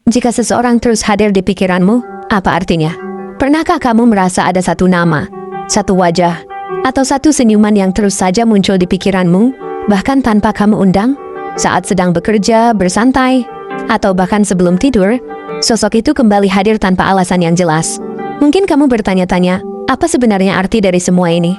Jika seseorang terus hadir di pikiranmu, apa artinya? Pernahkah kamu merasa ada satu nama, satu wajah, atau satu senyuman yang terus saja muncul di pikiranmu, bahkan tanpa kamu undang? Saat sedang bekerja, bersantai, atau bahkan sebelum tidur, sosok itu kembali hadir tanpa alasan yang jelas. Mungkin kamu bertanya-tanya, apa sebenarnya arti dari semua ini?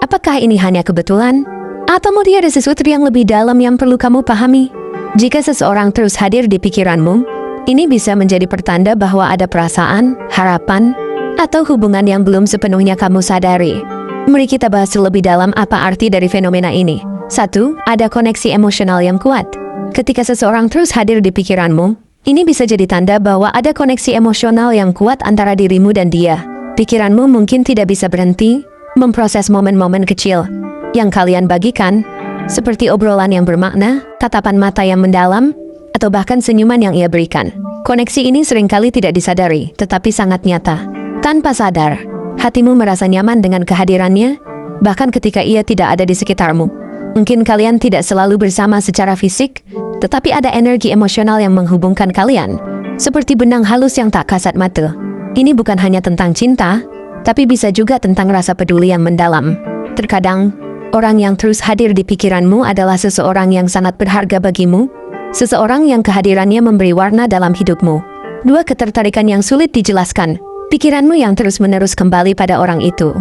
Apakah ini hanya kebetulan? Atau mungkin ada sesuatu yang lebih dalam yang perlu kamu pahami? Jika seseorang terus hadir di pikiranmu, ini bisa menjadi pertanda bahwa ada perasaan, harapan, atau hubungan yang belum sepenuhnya kamu sadari. Mari kita bahas lebih dalam apa arti dari fenomena ini. 1. Ada koneksi emosional yang kuat. Ketika seseorang terus hadir di pikiranmu, ini bisa jadi tanda bahwa ada koneksi emosional yang kuat antara dirimu dan dia. Pikiranmu mungkin tidak bisa berhenti memproses momen-momen kecil yang kalian bagikan, seperti obrolan yang bermakna, tatapan mata yang mendalam, atau bahkan senyuman yang ia berikan. Koneksi ini seringkali tidak disadari, tetapi sangat nyata. Tanpa sadar, hatimu merasa nyaman dengan kehadirannya, bahkan ketika ia tidak ada di sekitarmu. Mungkin kalian tidak selalu bersama secara fisik, tetapi ada energi emosional yang menghubungkan kalian, seperti benang halus yang tak kasat mata. Ini bukan hanya tentang cinta, tapi bisa juga tentang rasa peduli yang mendalam. Terkadang, orang yang terus hadir di pikiranmu adalah seseorang yang sangat berharga bagimu, seseorang yang kehadirannya memberi warna dalam hidupmu. 2. Ketertarikan yang sulit dijelaskan. Pikiranmu yang terus-menerus kembali pada orang itu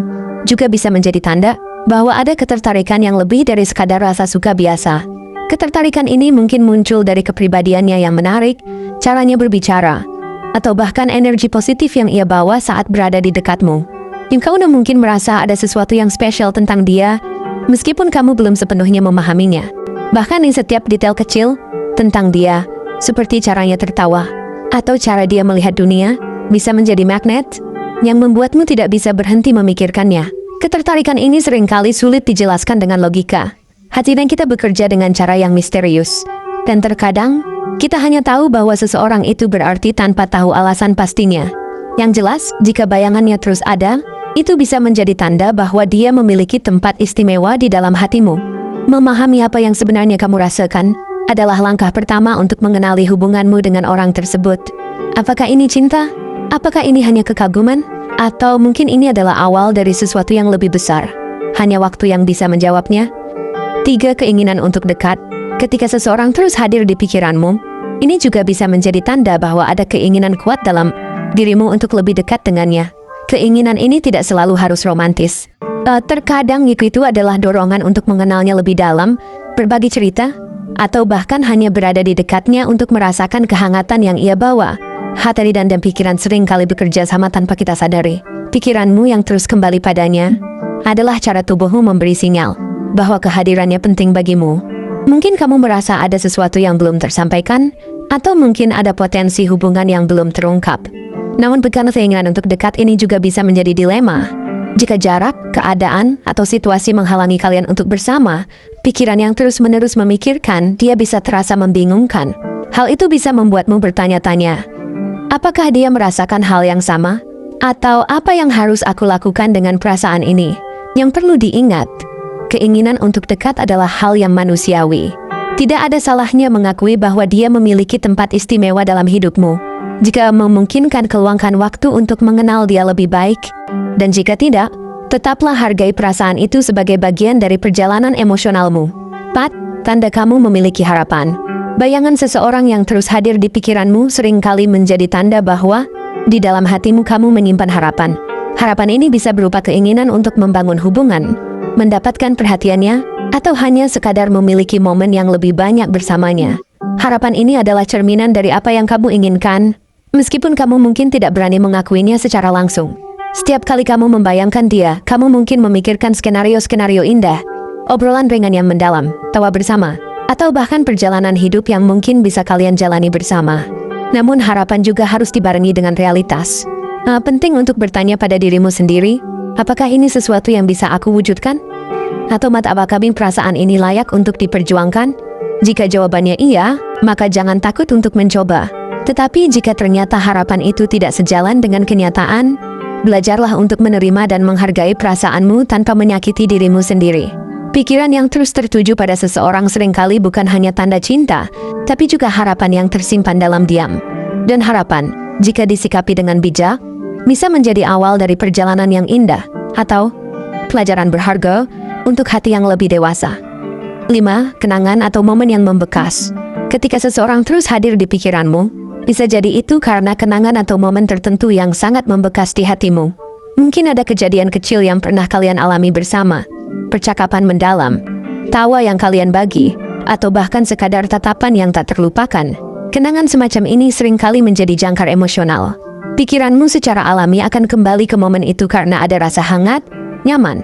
juga bisa menjadi tanda bahwa ada ketertarikan yang lebih dari sekadar rasa suka biasa. Ketertarikan ini mungkin muncul dari kepribadiannya yang menarik, caranya berbicara, atau bahkan energi positif yang ia bawa saat berada di dekatmu. Kamu mungkin merasa ada sesuatu yang spesial tentang dia, meskipun kamu belum sepenuhnya memahaminya. Bahkan di setiap detail kecil tentang dia, seperti caranya tertawa, atau cara dia melihat dunia, bisa menjadi magnet yang membuatmu tidak bisa berhenti memikirkannya. Ketertarikan ini seringkali sulit dijelaskan dengan logika. Hati dan kita bekerja dengan cara yang misterius, dan terkadang kita hanya tahu bahwa seseorang itu berarti tanpa tahu alasan pastinya. Yang jelas, jika bayangannya terus ada, itu bisa menjadi tanda bahwa dia memiliki tempat istimewa di dalam hatimu. Memahami apa yang sebenarnya kamu rasakan adalah langkah pertama untuk mengenali hubunganmu dengan orang tersebut. Apakah ini cinta? Apakah ini hanya kekaguman? Atau mungkin ini adalah awal dari sesuatu yang lebih besar? Hanya waktu yang bisa menjawabnya. 3. Keinginan untuk dekat. Ketika seseorang terus hadir di pikiranmu, ini juga bisa menjadi tanda bahwa ada keinginan kuat dalam dirimu untuk lebih dekat dengannya. Keinginan ini tidak selalu harus romantis. Terkadang itu adalah dorongan untuk mengenalnya lebih dalam, berbagi cerita, atau bahkan hanya berada di dekatnya untuk merasakan kehangatan yang ia bawa. Hati dan pikiran sering kali bekerja sama tanpa kita sadari. Pikiranmu yang terus kembali padanya adalah cara tubuhmu memberi sinyal bahwa kehadirannya penting bagimu. Mungkin kamu merasa ada sesuatu yang belum tersampaikan, atau mungkin ada potensi hubungan yang belum terungkap. Namun bukan keinginan untuk dekat ini juga bisa menjadi dilema. Jika jarak, keadaan, atau situasi menghalangi kalian untuk bersama, pikiran yang terus-menerus memikirkan dia bisa terasa membingungkan. Hal itu bisa membuatmu bertanya-tanya, apakah dia merasakan hal yang sama? Atau apa yang harus aku lakukan dengan perasaan ini? Yang perlu diingat, keinginan untuk dekat adalah hal yang manusiawi. Tidak ada salahnya mengakui bahwa dia memiliki tempat istimewa dalam hidupmu. Jika memungkinkan, keluangkan waktu untuk mengenal dia lebih baik. Dan jika tidak, tetaplah hargai perasaan itu sebagai bagian dari perjalanan emosionalmu. 4. Tanda kamu memiliki harapan. Bayangan seseorang yang terus hadir di pikiranmu seringkali menjadi tanda bahwa di dalam hatimu kamu menyimpan harapan. Harapan ini bisa berupa keinginan untuk membangun hubungan, mendapatkan perhatiannya, atau hanya sekadar memiliki momen yang lebih banyak bersamanya. Harapan ini adalah cerminan dari apa yang kamu inginkan, meskipun kamu mungkin tidak berani mengakuinya secara langsung. Setiap kali kamu membayangkan dia, kamu mungkin memikirkan skenario-skenario indah, obrolan ringan yang mendalam, tawa bersama, atau bahkan perjalanan hidup yang mungkin bisa kalian jalani bersama. Namun harapan juga harus dibarengi dengan realitas. Penting untuk bertanya pada dirimu sendiri, apakah ini sesuatu yang bisa aku wujudkan? Atau apakah perasaan ini layak untuk diperjuangkan? Jika jawabannya iya, maka jangan takut untuk mencoba. Tetapi jika ternyata harapan itu tidak sejalan dengan kenyataan, belajarlah untuk menerima dan menghargai perasaanmu tanpa menyakiti dirimu sendiri. Pikiran yang terus tertuju pada seseorang seringkali bukan hanya tanda cinta, tapi juga harapan yang tersimpan dalam diam. dan harapan, jika disikapi dengan bijak, bisa menjadi awal dari perjalanan yang indah, atau pelajaran berharga untuk hati yang lebih dewasa. 5. Kenangan atau momen yang membekas. Ketika seseorang terus hadir di pikiranmu, bisa jadi itu karena kenangan atau momen tertentu yang sangat membekas di hatimu. Mungkin ada kejadian kecil yang pernah kalian alami bersama, percakapan mendalam, tawa yang kalian bagi, atau bahkan sekadar tatapan yang tak terlupakan. Kenangan semacam ini seringkali menjadi jangkar emosional. Pikiranmu secara alami akan kembali ke momen itu karena ada rasa hangat, nyaman,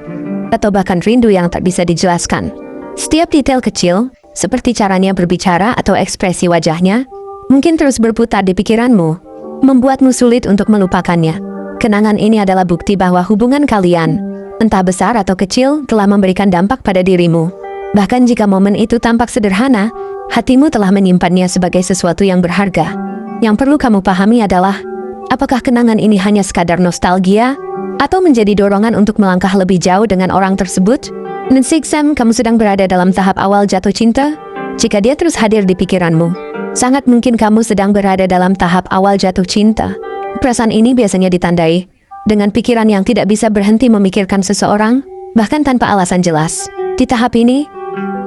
atau bahkan rindu yang tak bisa dijelaskan. Setiap detail kecil, seperti caranya berbicara atau ekspresi wajahnya, mungkin terus berputar di pikiranmu, membuatmu sulit untuk melupakannya. Kenangan ini adalah bukti bahwa hubungan kalian, entah besar atau kecil, telah memberikan dampak pada dirimu. Bahkan jika momen itu tampak sederhana, hatimu telah menyimpannya sebagai sesuatu yang berharga. Yang perlu kamu pahami adalah, apakah kenangan ini hanya sekadar nostalgia, atau menjadi dorongan untuk melangkah lebih jauh dengan orang tersebut? Nensixam, kamu sedang berada dalam tahap awal jatuh cinta? Jika dia terus hadir di pikiranmu, sangat mungkin kamu sedang berada dalam tahap awal jatuh cinta. Perasaan ini biasanya ditandai dengan pikiran yang tidak bisa berhenti memikirkan seseorang, bahkan tanpa alasan jelas. Di tahap ini,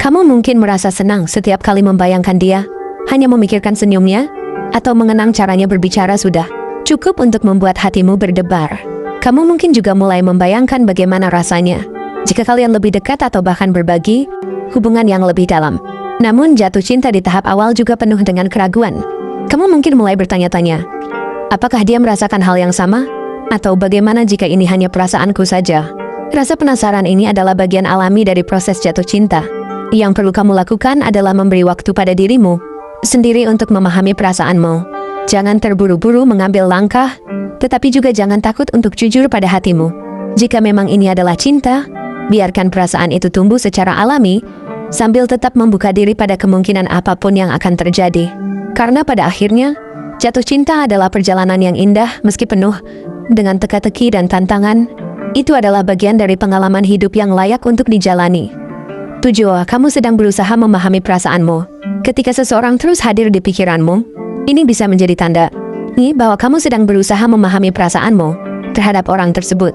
kamu mungkin merasa senang setiap kali membayangkan dia, hanya memikirkan senyumnya, atau mengenang caranya berbicara sudah cukup untuk membuat hatimu berdebar. Kamu mungkin juga mulai membayangkan bagaimana rasanya jika kalian lebih dekat atau bahkan berbagi hubungan yang lebih dalam. Namun jatuh cinta di tahap awal juga penuh dengan keraguan. Kamu mungkin mulai bertanya-tanya, apakah dia merasakan hal yang sama? Atau bagaimana jika ini hanya perasaanku saja? Rasa penasaran ini adalah bagian alami dari proses jatuh cinta. Yang perlu kamu lakukan adalah memberi waktu pada dirimu sendiri untuk memahami perasaanmu. Jangan terburu-buru mengambil langkah, tetapi juga jangan takut untuk jujur pada hatimu. Jika memang ini adalah cinta, biarkan perasaan itu tumbuh secara alami, sambil tetap membuka diri pada kemungkinan apapun yang akan terjadi. Karena pada akhirnya, jatuh cinta adalah perjalanan yang indah meski penuh dengan teka-teki dan tantangan. Itu adalah bagian dari pengalaman hidup yang layak untuk dijalani. 7. Kamu sedang berusaha memahami perasaanmu. Ketika seseorang terus hadir di pikiranmu, ini bisa menjadi tanda bahwa kamu sedang berusaha memahami perasaanmu terhadap orang tersebut.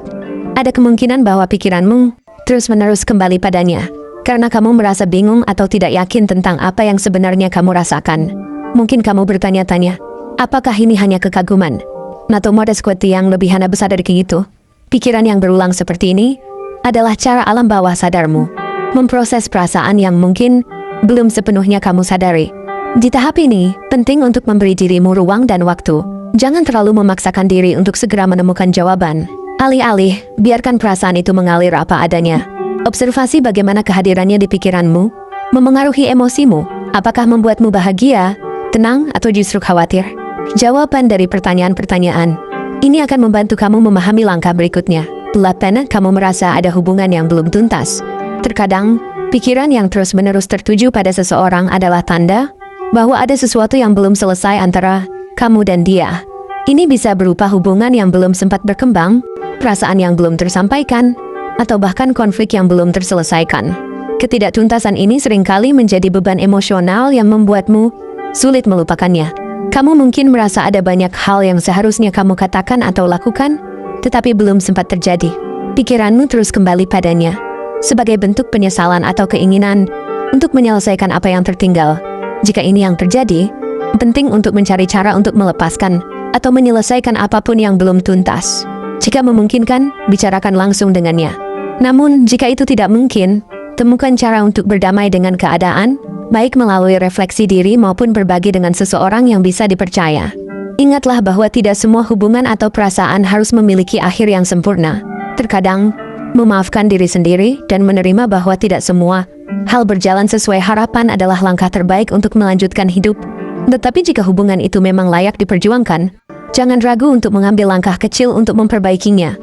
Ada kemungkinan bahwa pikiranmu terus-menerus kembali padanya, karena kamu merasa bingung atau tidak yakin tentang apa yang sebenarnya kamu rasakan. Mungkin kamu bertanya-tanya, apakah ini hanya kekaguman? Atau ada sesuatu yang lebih besar dari itu? Pikiran yang berulang seperti ini adalah cara alam bawah sadarmu memproses perasaan yang mungkin belum sepenuhnya kamu sadari. Di tahap ini, penting untuk memberi dirimu ruang dan waktu. Jangan terlalu memaksakan diri untuk segera menemukan jawaban. Alih-alih, biarkan perasaan itu mengalir apa adanya. Observasi bagaimana kehadirannya di pikiranmu memengaruhi emosimu. Apakah membuatmu bahagia, tenang, atau justru khawatir? Jawaban dari pertanyaan-pertanyaan ini akan membantu kamu memahami langkah berikutnya. 8. Kamu merasa ada hubungan yang belum tuntas. Terkadang, pikiran yang terus-menerus tertuju pada seseorang adalah tanda bahwa ada sesuatu yang belum selesai antara kamu dan dia. Ini bisa berupa hubungan yang belum sempat berkembang, perasaan yang belum tersampaikan, atau bahkan konflik yang belum terselesaikan. Ketidaktuntasan ini seringkali menjadi beban emosional yang membuatmu sulit melupakannya. Kamu mungkin merasa ada banyak hal yang seharusnya kamu katakan atau lakukan, tetapi belum sempat terjadi. Pikiranmu terus kembali padanya, sebagai bentuk penyesalan atau keinginan untuk menyelesaikan apa yang tertinggal. Jika ini yang terjadi, penting untuk mencari cara untuk melepaskan atau menyelesaikan apapun yang belum tuntas. Jika memungkinkan, bicarakan langsung dengannya. Namun, jika itu tidak mungkin, temukan cara untuk berdamai dengan keadaan, baik melalui refleksi diri maupun berbagi dengan seseorang yang bisa dipercaya. Ingatlah bahwa tidak semua hubungan atau perasaan harus memiliki akhir yang sempurna. Terkadang, memaafkan diri sendiri dan menerima bahwa tidak semua hal berjalan sesuai harapan adalah langkah terbaik untuk melanjutkan hidup. Tetapi jika hubungan itu memang layak diperjuangkan, jangan ragu untuk mengambil langkah kecil untuk memperbaikinya.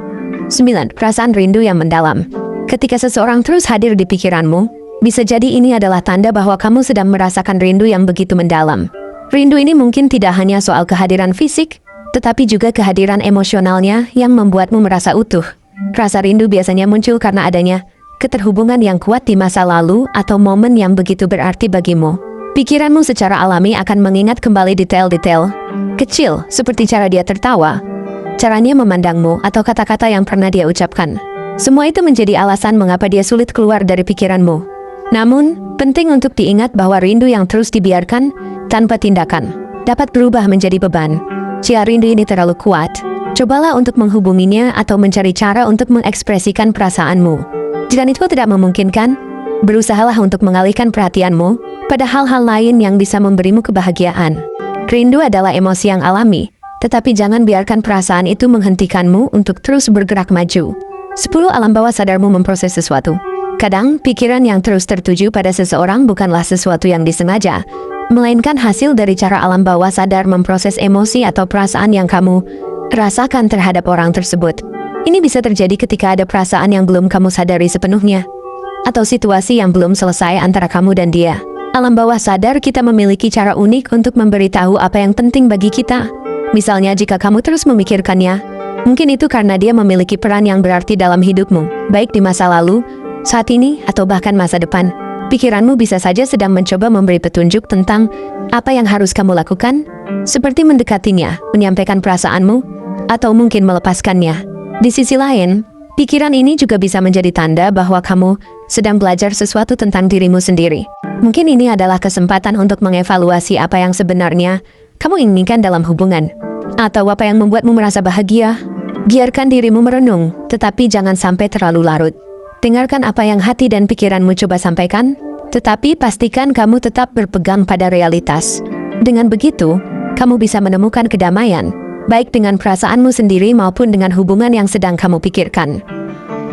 9. Perasaan rindu yang mendalam. Ketika seseorang terus hadir di pikiranmu, bisa jadi ini adalah tanda bahwa kamu sedang merasakan rindu yang begitu mendalam. Rindu ini mungkin tidak hanya soal kehadiran fisik, tetapi juga kehadiran emosionalnya yang membuatmu merasa utuh. Rasa rindu biasanya muncul karena adanya keterhubungan yang kuat di masa lalu atau momen yang begitu berarti bagimu. Pikiranmu secara alami akan mengingat kembali detail-detail kecil, seperti cara dia tertawa, caranya memandangmu, atau kata-kata yang pernah dia ucapkan. Semua itu menjadi alasan mengapa dia sulit keluar dari pikiranmu. Namun, penting untuk diingat bahwa rindu yang terus dibiarkan tanpa tindakan dapat berubah menjadi beban. Jika rindu ini terlalu kuat, cobalah untuk menghubunginya atau mencari cara untuk mengekspresikan perasaanmu. Jika itu tidak memungkinkan, berusahalah untuk mengalihkan perhatianmu pada hal-hal lain yang bisa memberimu kebahagiaan. Rindu adalah emosi yang alami, tetapi jangan biarkan perasaan itu menghentikanmu untuk terus bergerak maju. 10 alam bawah sadarmu memproses sesuatu. Kadang, pikiran yang terus tertuju pada seseorang bukanlah sesuatu yang disengaja, melainkan hasil dari cara alam bawah sadar memproses emosi atau perasaan yang kamu rasakan terhadap orang tersebut. Ini bisa terjadi ketika ada perasaan yang belum kamu sadari sepenuhnya, atau situasi yang belum selesai antara kamu dan dia. Alam bawah sadar kita memiliki cara unik untuk memberitahu apa yang penting bagi kita. Misalnya jika kamu terus memikirkannya, mungkin itu karena dia memiliki peran yang berarti dalam hidupmu, baik di masa lalu, saat ini, atau bahkan masa depan. Pikiranmu bisa saja sedang mencoba memberi petunjuk tentang apa yang harus kamu lakukan, seperti mendekatinya, menyampaikan perasaanmu, atau mungkin melepaskannya. Di sisi lain, pikiran ini juga bisa menjadi tanda bahwa kamu sedang belajar sesuatu tentang dirimu sendiri. Mungkin ini adalah kesempatan untuk mengevaluasi apa yang sebenarnya kamu inginkan dalam hubungan, atau apa yang membuatmu merasa bahagia. Biarkan dirimu merenung, tetapi jangan sampai terlalu larut. Dengarkan apa yang hati dan pikiranmu coba sampaikan, tetapi pastikan kamu tetap berpegang pada realitas. Dengan begitu, kamu bisa menemukan kedamaian, baik dengan perasaanmu sendiri maupun dengan hubungan yang sedang kamu pikirkan.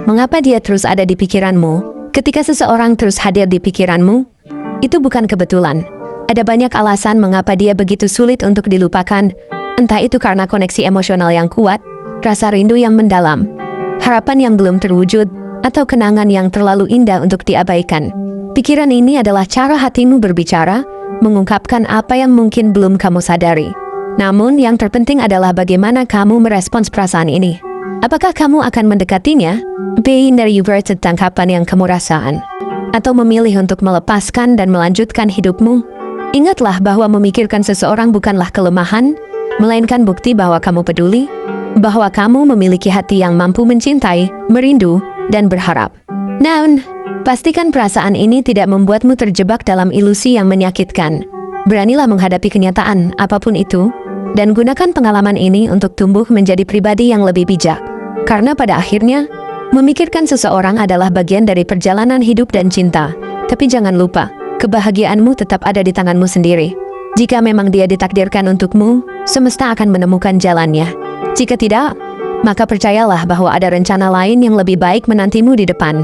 Mengapa dia terus ada di pikiranmu? Ketika seseorang terus hadir di pikiranmu, itu bukan kebetulan. Ada banyak alasan mengapa dia begitu sulit untuk dilupakan, entah itu karena koneksi emosional yang kuat, rasa rindu yang mendalam, harapan yang belum terwujud, atau kenangan yang terlalu indah untuk diabaikan. Pikiran ini adalah cara hatimu berbicara, mengungkapkan apa yang mungkin belum kamu sadari. Namun yang terpenting adalah bagaimana kamu merespons perasaan ini. Apakah kamu akan mendekatinya, menyerah tentang kapan yang kamu rasakan, atau memilih untuk melepaskan dan melanjutkan hidupmu? Ingatlah bahwa memikirkan seseorang bukanlah kelemahan, melainkan bukti bahwa kamu peduli, bahwa kamu memiliki hati yang mampu mencintai, merindu, dan berharap. Namun, pastikan perasaan ini tidak membuatmu terjebak dalam ilusi yang menyakitkan. Beranilah menghadapi kenyataan apapun itu, dan gunakan pengalaman ini untuk tumbuh menjadi pribadi yang lebih bijak. Karena pada akhirnya, memikirkan seseorang adalah bagian dari perjalanan hidup dan cinta. Tapi jangan lupa, kebahagiaanmu tetap ada di tanganmu sendiri. Jika memang dia ditakdirkan untukmu, semesta akan menemukan jalannya. Jika tidak, maka percayalah bahwa ada rencana lain yang lebih baik menantimu di depan.